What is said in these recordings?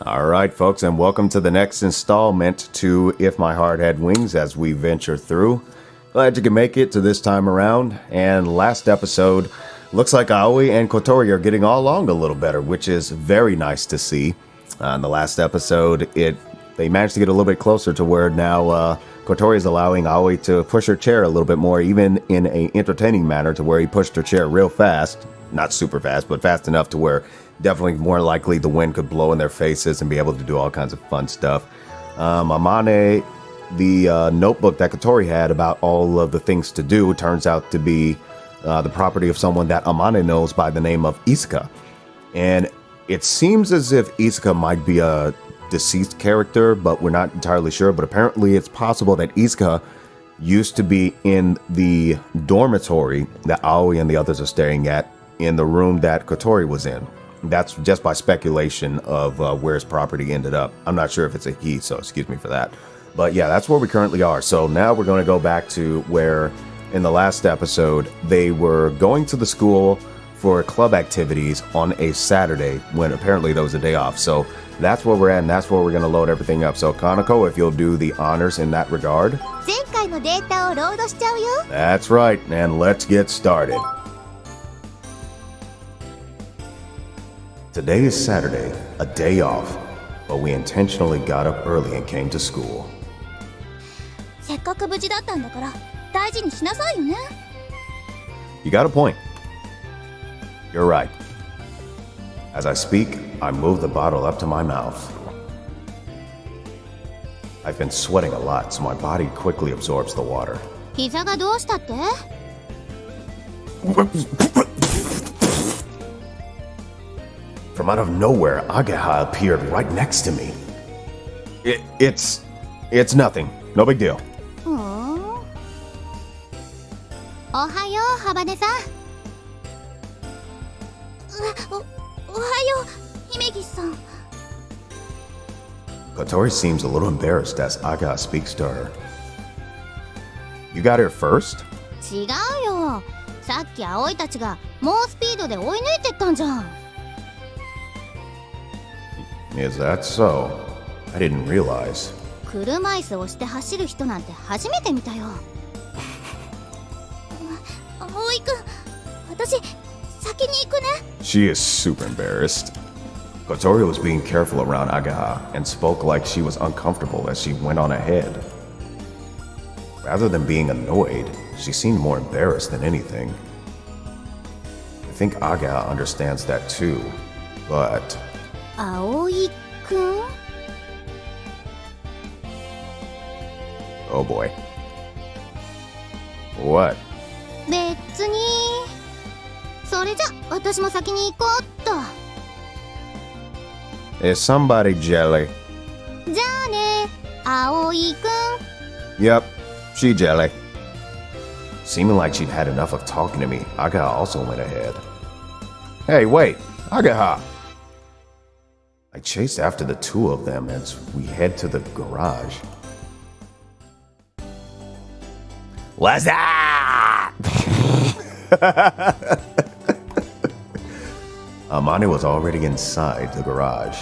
All right, folks, and welcome to the next installment to If My Heart Had Wings as we venture through. Glad you can make it to this time around. And last episode, looks like Aoi and Kotori are getting all along a little better, which is very nice to see. In the last episode, they managed to get a little bit closer to where now Kotori is allowing Aoi to push her chair a little bit more, even in an entertaining manner, to where he pushed her chair real fast. Not super fast, but fast enough to where definitely more likely the wind could blow in their faces and be able to do all kinds of fun stuff. Amane, the notebook that Kotori had about all of the things to do, turns out to be the property of someone that Amane knows by the name of Isuka. And it seems as if Isuka might be a deceased character, but we're not entirely sure. But apparently it's possible that Isuka used to be in the dormitory that Aoi and the others are staying at in the room that Kotori was in. That's just by speculation of where his property ended up. I'm not sure if it's a he, so excuse me for that. But yeah, that's where we currently are. So now we're going to go back to where in the last episode they were going to the school for club activities on a Saturday when apparently there was a day off. So that's where we're at, and that's where we're going to load everything up. So Kanako, if you'll do the honors in that regard. That's right, and let's get started. Today is Saturday, a day off, but we intentionally got up early and came to school. You got a point. You're right. As I speak, I move the bottle up to my mouth. I've been sweating a lot, so my body quickly absorbs the water. From out of nowhere, Agaha appeared right next to me. It's nothing. No big deal. Kotori seems a little embarrassed as Aga speaks to her. You got here first? Is that so? I didn't realize. She is super embarrassed. Kotori was being careful around Agaha and spoke like she was uncomfortable as she went on ahead. Rather than being annoyed, she seemed more embarrassed than anything. I think Agaha understands that too, but... Oh boy. What? Is somebody jelly? Yep, she jelly. Seeming like she'd had enough of talking to me, Agaha also went ahead. Hey, wait, Agaha! I chased after the two of them as we head to the garage. What's that? Amane was already inside the garage.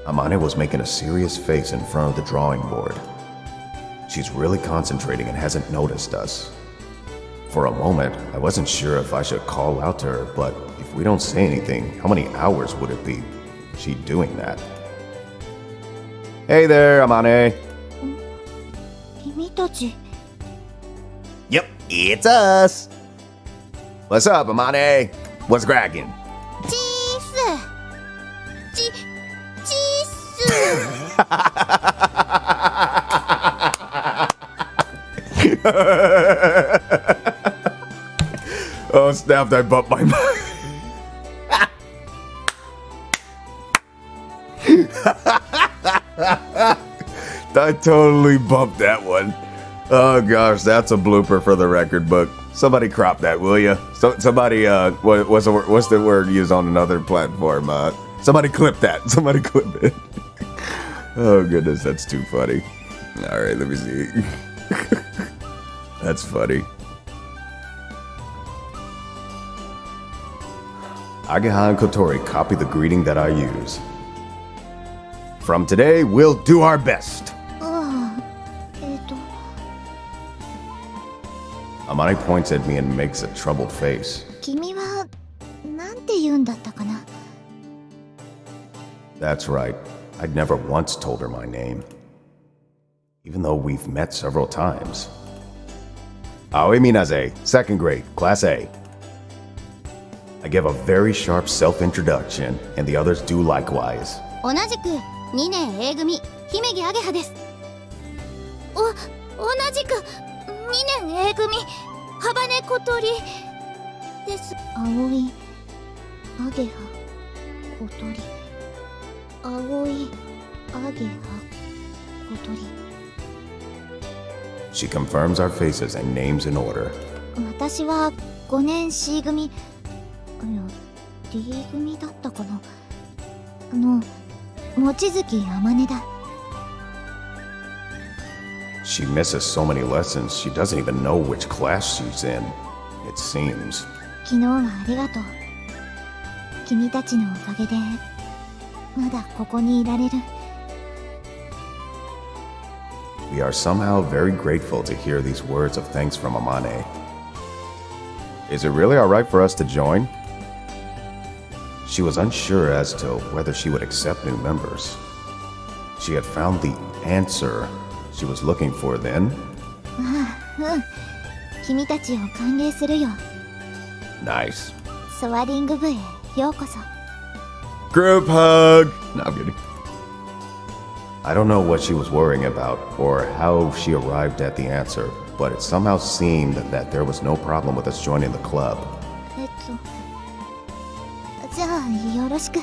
Amane was making a serious face in front of the drawing board. She's really concentrating and hasn't noticed us. For a moment, I wasn't sure if I should call out to her, but if we don't say anything, how many hours would it be she doing that? Hey there, Amane. Yep, it's us. What's up, Amane? What's cracking? Oh, snap, I bumped my mic. I totally bumped that one. Oh gosh, that's a blooper for the record book. Somebody crop that, will ya? Somebody, what's the word used on another platform? Somebody clip that. Somebody clip it. Oh goodness, that's too funny. All right, let me see. That's funny. Ageha and Kotori copy the greeting that I use. From today, we'll do our best. Amane points at me and makes a troubled face. 君はなんて言うんだったかな? That's right. I'd never once told her my name, even though we've met several times. Aoi Minaze, second grade, class A. I give a very sharp self-introduction, and the others do likewise. 同じく2年 A 組姫木あげはです。同じく2年 A 組幅根小鳥です。葵あげは小鳥葵あげは小鳥 She confirms our faces and names in order. 私は5年 C 組いや D 組だったかな。望月あまねだ。She misses so many lessons, she doesn't even know which class she's in, it seems. 昨日はありがとう。君たちのおかげでまだここにいられる。We are somehow very grateful to hear these words of thanks from Amane. Is it really alright for us to join? She was unsure as to whether she would accept new members. She had found the answer she was looking for then. 君たちを歓迎するよ。 Nice. ソアリング部へようこそ。 Group hug! No, I'm kidding. I don't know what she was worrying about or how she arrived at the answer, but it somehow seemed that there was no problem with us joining the club. じゃあよろしく。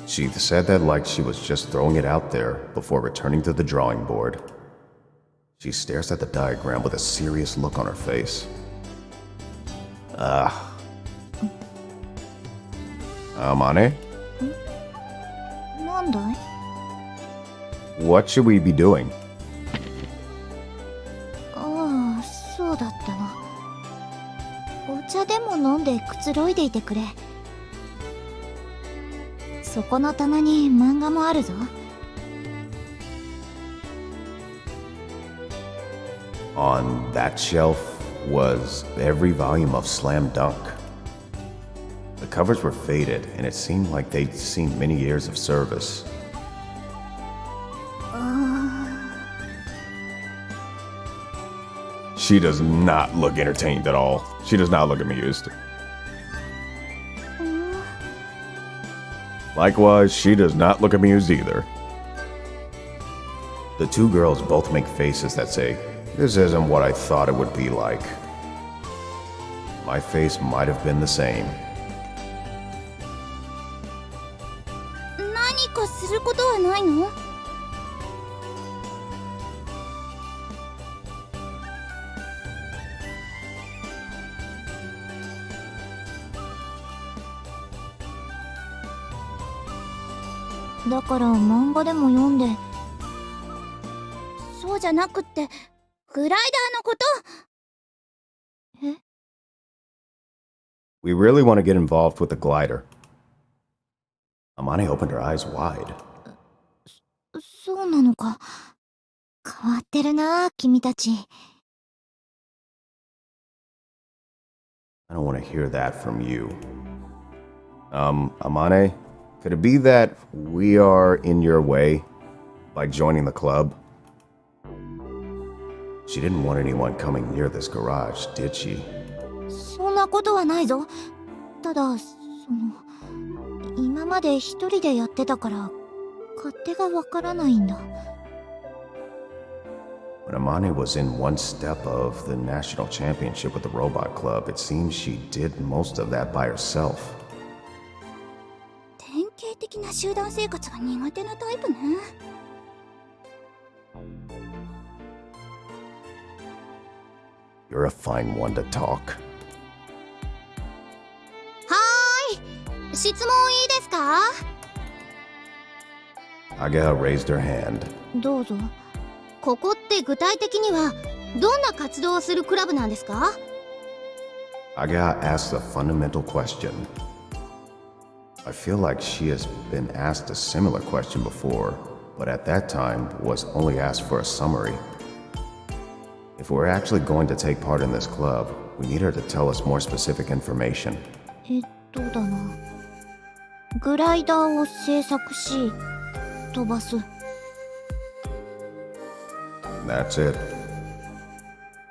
She said that like she was just throwing it out there before returning to the drawing board. She stares at the diagram with a serious look on her face. Amane? なんだい? What should we be doing? ああ、そうだったな。お茶でも飲んでくつろいでいてくれ。そこの棚に漫画もあるぞ。On that shelf was every volume of Slam Dunk. The covers were faded, and it seemed like they'd seen many years of service. She does not look entertained at all. She does not look amused. Likewise, she does not look amused either. The two girls both make faces that say, "This isn't what I thought it would be like." My face might have been the same. 何かすることはないの? だから漫画でも読んで。そうじゃなくって、グライダーのこと。え? We really want to get involved with the glider. Amane opened her eyes wide. そうなのか。変わってるな、君たち。I don't want to hear that from you. Amane, could it be that we are in your way by joining the club? She didn't want anyone coming near this garage, did she? そんなことはないぞ。ただ、今まで一人でやってたから、勝手がわからないんだ。When Amane was in one step of the national championship with the robot club, it seems she did most of that by herself. 典型的な集団生活が苦手なタイプね。You're a fine one to talk. はーい、質問いいですか? Ageha raised her hand. どうぞ。ここって具体的にはどんな活動をするクラブなんですか？ Aga asks a fundamental question. I feel like she has been asked a similar question before, but at that time was only asked for a summary. If we're actually going to take part in this club, we need her to tell us more specific information. だな。グライダーを製作し、飛ばす。That's it.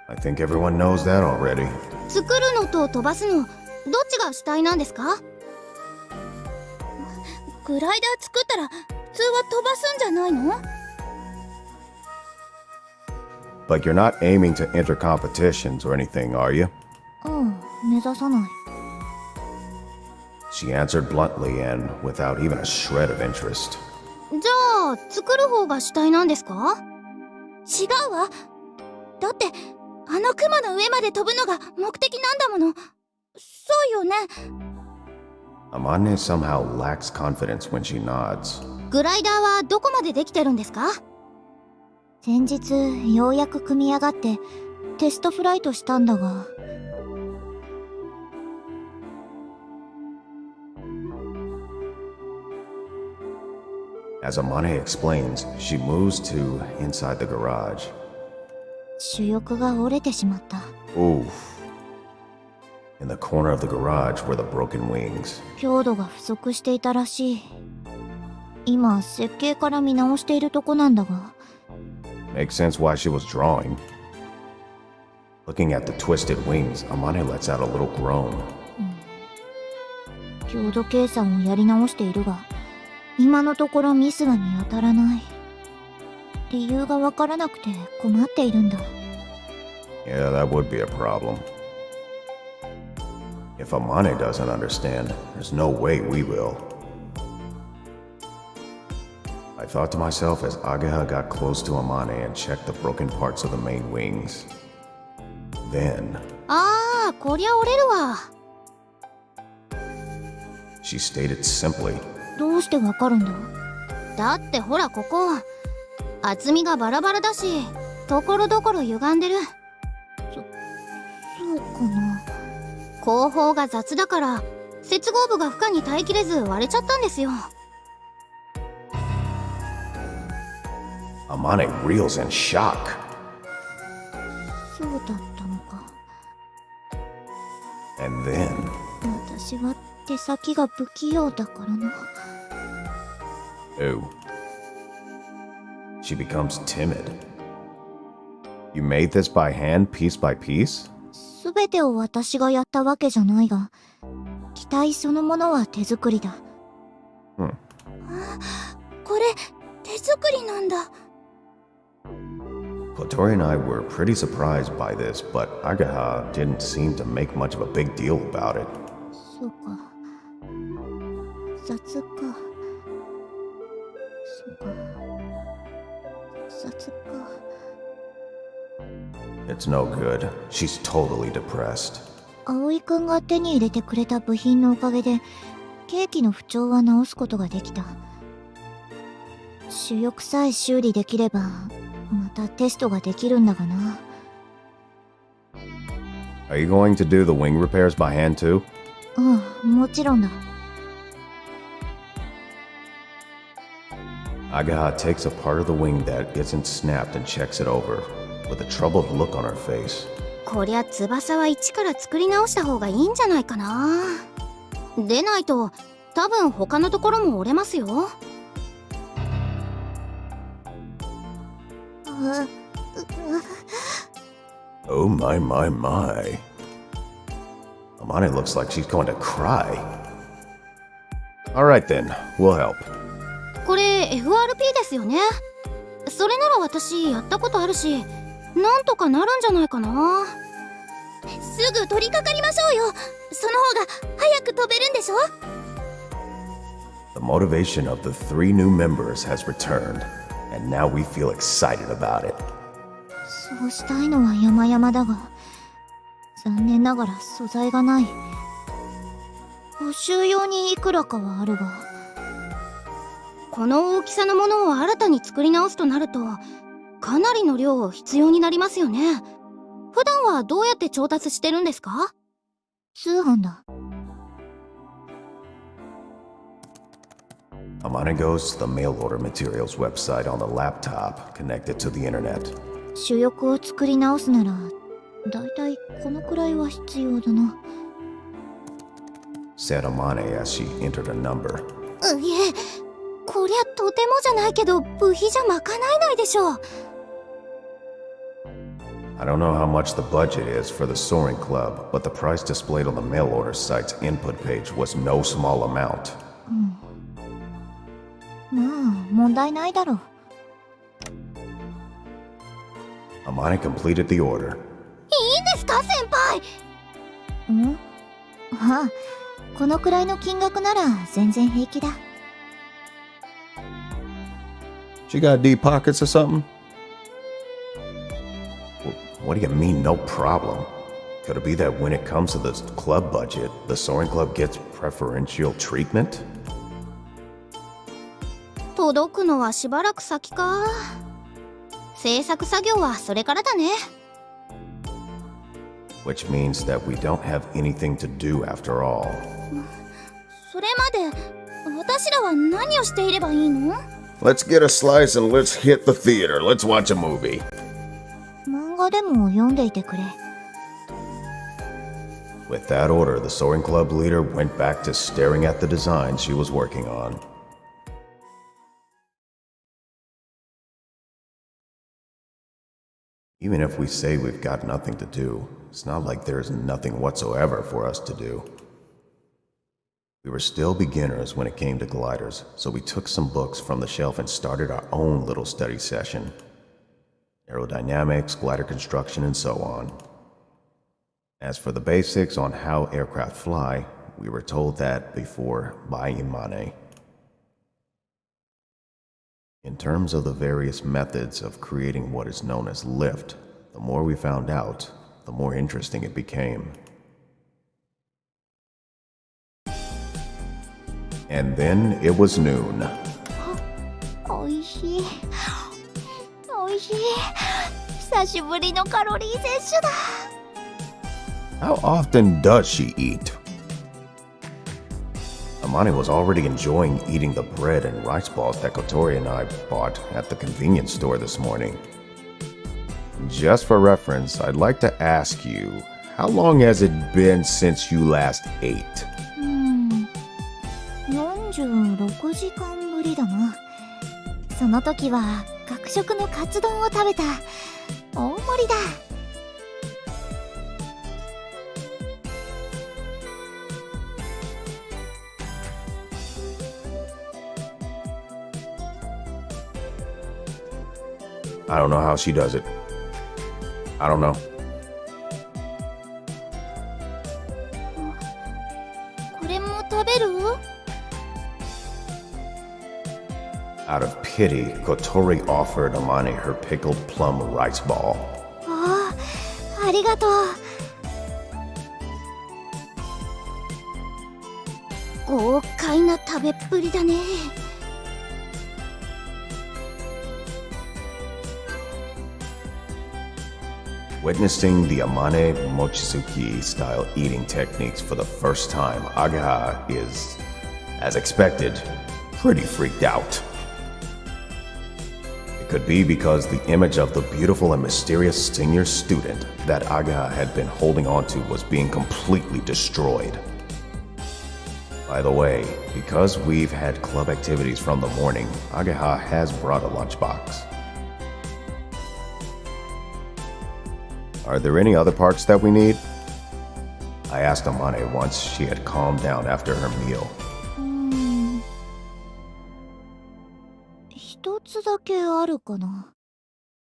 I think everyone knows that already. 作るのと飛ばすの、どっちが主体なんですか？グライダー作ったら普通は飛ばすんじゃないの？ But you're not aiming to enter competitions or anything, are you? 目指さない。She answered bluntly and without even a shred of interest. じゃあ作る方が主体なんですか？違うわ。だってあの雲の上まで飛ぶのが目的なんだもの。そうよね。Amane somehow lacks confidence when she nods. グライダーはどこまでできてるんですか？先日ようやく組み上がってテストフライトしたんだが。As Amane explains, she moves to inside the garage. 主翼が折れてしまった。Oof. In the corner of the garage were the broken wings. 強度が不足していたらしい。今設計から見直しているとこなんだが。Makes sense why she was drawing. Looking at the twisted wings, Amane lets out a little groan. 強度計算をやり直しているが、今のところミスが見当たらない。理由がわからなくて困っているんだ。Yeah, that would be a problem. If Amane doesn't understand, there's no way we will. I thought to myself as Ageha got close to Amane and checked the broken parts of the main wings. Then... こりゃ折れるわ。She stated simply. どうしてわかるんだ？だってほらここ、厚みがバラバラだし、ところどころ歪んでる。そうかな。後方が雑だから、接合部が負荷に耐えきれず割れちゃったんですよ。Amane reels in shock. そうだったのか。And then... 私は手先が不器用だからな。Oh. She becomes timid. You made this by hand, piece by piece? すべてを私がやったわけじゃないが、機体そのものは手作りだ。これ、手作りなんだ。Kotori and I were pretty surprised by this, but Ageha didn't seem to make much of a big deal about it. そうか。雑か。そうか。雑か。It's no good. She's totally depressed. 葵くんが手に入れてくれた部品のおかげで、ケーキの不調は直すことができた。主翼さえ修理できれば、またテストができるんだがな。Are you going to do the wing repairs by hand too? もちろんだ。Ageha takes a part of the wing that isn't snapped and checks it over, with a troubled look on her face. こりゃ翼は一から作り直した方がいいんじゃないかな。でないと多分他のところも折れますよ。Oh my my my. Amane looks like she's going to cry. Alright then, we'll help. これ FRP ですよね。それなら私やったことあるし、なんとかなるんじゃないかな。すぐ取り掛かりましょうよ。その方が早く飛べるんでしょ。 The motivation of the 3 new members has returned, and now we feel excited about it. そうしたいのは山々だが、残念ながら素材がない。補修用にいくらかはあるが、この大きさのものを新たに作り直すとなると、かなりの量必要になりますよね。普段はどうやって調達してるんですか？通販だ。Amane goes to the mail order materials website on the laptop connected to the internet. 主翼を作り直すなら、だいたいこのくらいは必要だな。Said Amane as she entered a number. いえ、こりゃとてもじゃないけど部費じゃ賄えないでしょう。I don't know how much the budget is for the Soaring Club, but the price displayed on the mail order site's input page was no small amount. まあ、問題ないだろう。Amane completed the order. いいんですか、先輩？ああ、このくらいの金額なら全然平気だ。She got deep pockets or something? What do you mean, no problem? Could it be that when it comes to the club budget, the Soaring Club gets preferential treatment? 届くのはしばらく先か。制作作業はそれからだね。Which means that we don't have anything to do after all. それまで私らは何をしていればいいの？ Let's get a slice and let's hit the theater. Let's watch a movie. 漫画でも読んでいてくれ。With that order, the Soaring Club leader went back to staring at the design she was working on. Even if we say we've got nothing to do, it's not like there is nothing whatsoever for us to do. We were still beginners when it came to gliders, so we took some books from the shelf and started our own little study session. Aerodynamics, glider construction, and so on. As for the basics on how aircraft fly, we were told that before by Imane. In terms of the various methods of creating what is known as lift, the more we found out, the more interesting it became. And then it was noon. おいしい。おいしい。久しぶりのカロリー摂取だ。How often does she eat? Amane was already enjoying eating the bread and rice balls that Kotori and I bought at the convenience store this morning. Just for reference, I'd like to ask you, how long has it been since you last ate? 46時間ぶりだな。その時は学食のカツ丼を食べた。大盛りだ。I don't know how she does it. I don't know. これも食べる？ Out of pity, Kotori offered Amane her pickled plum rice ball. ああ、ありがとう。豪快な食べっぷりだね。Witnessing the Amane Mochizuki style eating techniques for the first time, Agaha is, as expected, pretty freaked out. It could be because the image of the beautiful and mysterious senior student that Agaha had been holding on to was being completely destroyed. By the way, because we've had club activities from the morning, Agaha has brought a lunchbox. Are there any other parts that we need? I asked Amane once she had calmed down after her meal. 一つだけあるかな。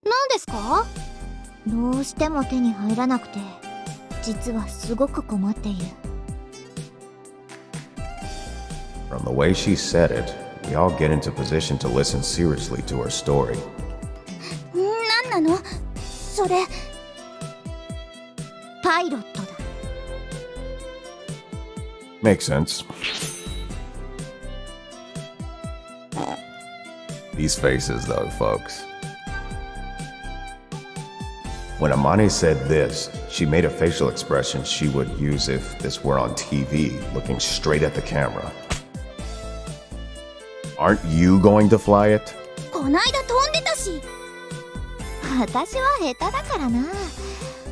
何ですか？どうしても手に入らなくて、実はすごく困っている。From the way she said it, we all get into position to listen seriously to her story. 何なの？それ。パイロットだ。Makes sense. These faces, though, folks. When Amane said this, she made a facial expression she would use if this were on TV, looking straight at the camera. Aren't you going to fly it? こないだ飛んでたし。私は下手だからな。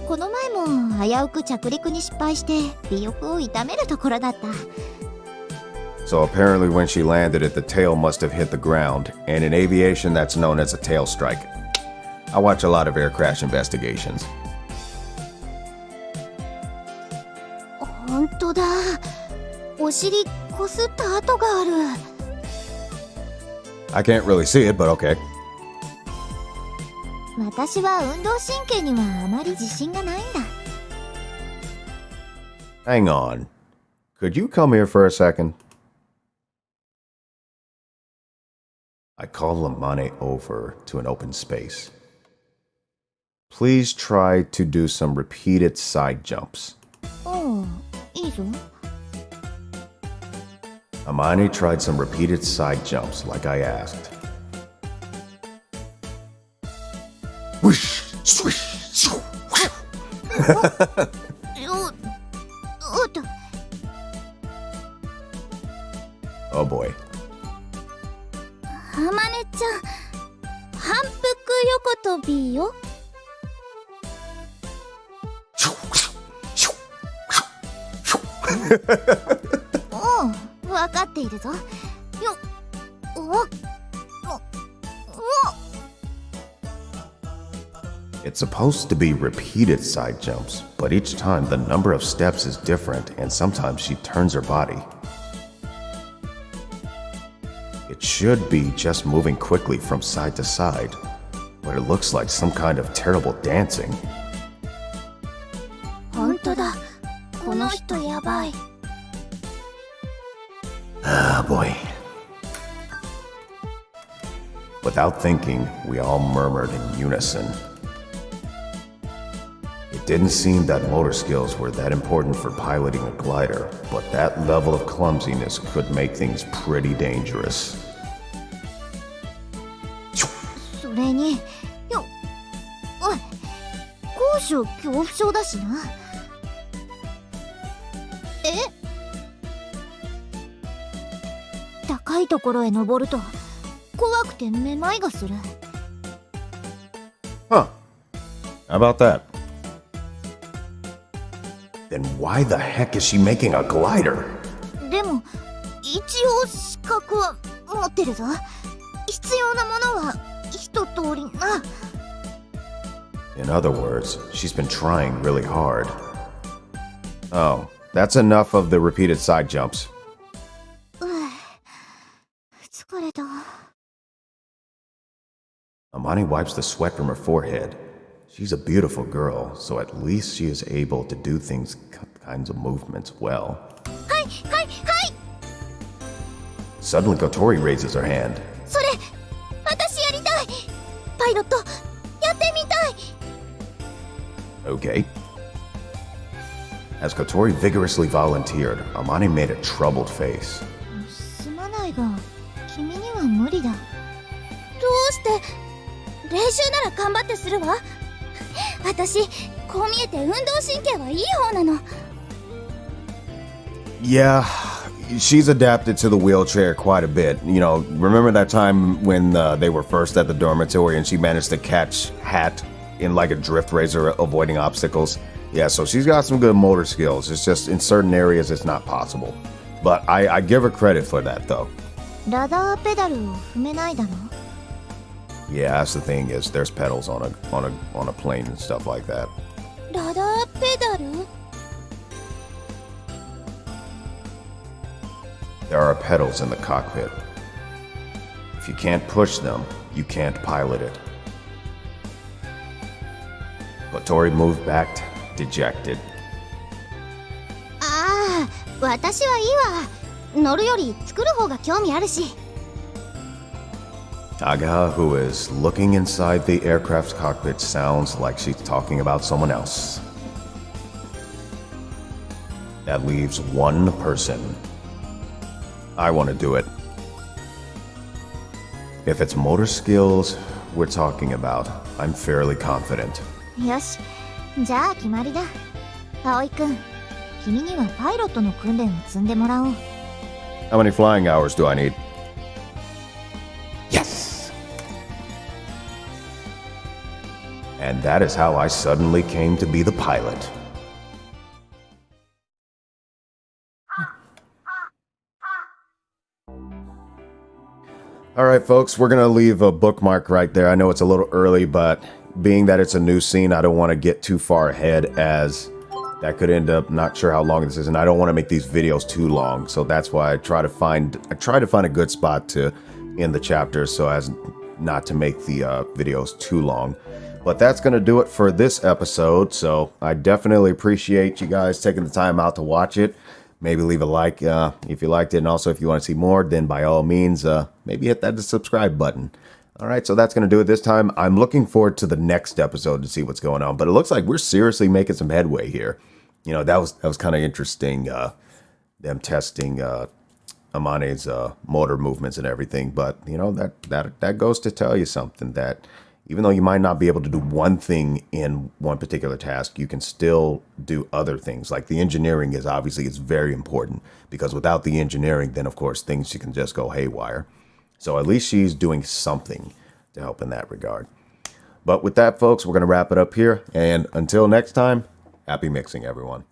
この前も危うく着陸に失敗して尾翼を痛めるところだった。So apparently when she landed it, the tail must have hit the ground, and in aviation that's known as a tail strike. I watch a lot of air crash investigations. ほんとだ。お尻こすった跡がある。I can't really see it, but okay. 私は運動神経にはあまり自信がないんだ。Hang on. Could you come here for a second? I call Amane over to an open space. Please try to do some repeated side jumps. おう、いいぞ。Amane tried some repeated side jumps like I asked. Whoosh, swish, shoo, whew. おっと。Oh boy. あまねちゃん、反復横跳びよ。おう、わかっているぞ。よっ、おっ、It's supposed to be repeated side jumps, but each time the number of steps is different and sometimes she turns her body. It should be just moving quickly from side to side, but it looks like some kind of terrible dancing. ほんとだ。この人やばい。Ah, boy. Without thinking, we all murmured in unison. It didn't seem that motor skills were that important for piloting a glider, but that level of clumsiness could make things pretty dangerous. それに、おい、高所恐怖症だしな。高いところへ登ると怖くてめまいがする。Huh. How about that? Then why the heck is she making a glider? でも一応資格は持ってるぞ。必要なものは一通りな。In other words, she's been trying really hard. Oh, that's enough of the repeated side jumps. 疲れた。Amani wipes the sweat from her forehead. She's a beautiful girl, so at least she is able to do kinds of movements well. はいはいはい。Suddenly, Kotori raises her hand. それ、私やりたい。パイロット、やってみたい。Okay. As Kotori vigorously volunteered, Amani made a troubled face. すまないが、君には無理だ。どうして？練習なら頑張ってするわ。私、こう見えて運動神経はいい方なの。Yeah, she's adapted to the wheelchair quite a bit. You know, remember that time when they were first at the dormitory and she managed to catch Hat in like a drift racer avoiding obstacles? Yeah, so she's got some good motor skills. It's just in certain areas it's not possible. But I give her credit for that though. ラダーペダルを踏めないだろ。 Yeah, that's the thing is there's pedals on a plane and stuff like that. ラダーペダル？ There are pedals in the cockpit. If you can't push them, you can't pilot it. But Tori moved back, dejected. ああ、私はいいわ。乗るより作る方が興味あるし。 Aga, who is looking inside the aircraft's cockpit, sounds like she's talking about someone else. That leaves one person. I want to do it. If it's motor skills we're talking about, I'm fairly confident. よし、じゃあ決まりだ。葵くん、君にはパイロットの訓練を積んでもらおう。 How many flying hours do I need? Yes! And that is how I suddenly came to be the pilot. Alright folks, we're going to leave a bookmark right there. I know it's a little early, but being that it's a new scene, I don't want to get too far ahead, as that could end up, not sure how long this is, and I don't want to make these videos too long. So that's why I try to find a good spot to end the chapter so as not to make the videos too long. But that's going to do it for this episode. So I definitely appreciate you guys taking the time out to watch it. Maybe leave a like if you liked it, and also if you want to see more, then by all means, maybe hit that subscribe button. All right, so that's going to do it this time. I'm looking forward to the next episode to see what's going on, but it looks like we're seriously making some headway here. You know, that was kind of interesting, them testing Amane's motor movements and everything. But, you know, that goes to tell you something, that even though you might not be able to do one thing in one particular task, you can still do other things. Like the engineering is very important, because without the engineering, then of course things can just go haywire. So at least she's doing something to help in that regard. But with that, folks, we're going to wrap it up here. And until next time, happy mixing, everyone.